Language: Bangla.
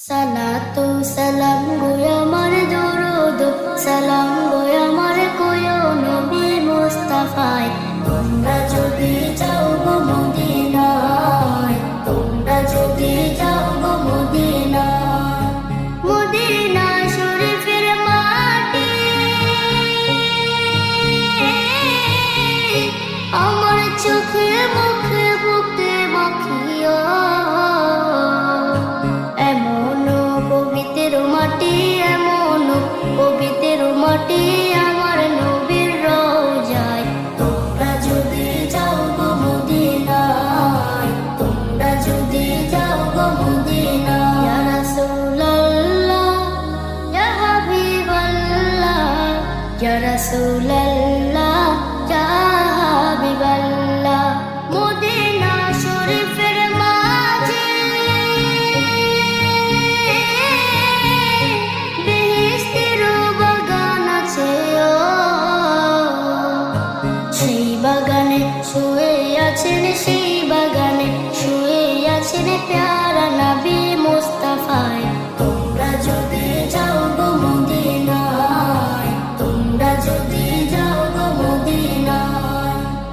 সালাতু সালাম গো আমার দরুদ সালাম গো আমার কোয় নবী মুস্তাফায়। তোমরা যদি যাও গো মদিনায়, তোমরা যদি যাও গো মদিনায়, মদিনা শরীফের মাটি আমার চোখে মুখে বুকে মাখিও। মাটি এমন পবিত্র মাটি আমার নবীর রওজায়। তোমরা যদি যাও গো মদিনায়, তোমরা যদি যাও গো মদিনায়। ইয়া রাসূলুল্লাহ ইয়া হাবিবাল্লাহ, ইয়া রাসূলুল্লাহ ইয়া হাবিবাল্লাহ। মদিনা শরীফের মাঝে বাগানে শুয়ে আছেন, সেই বাগানে শুয়ে আছেন প্যার।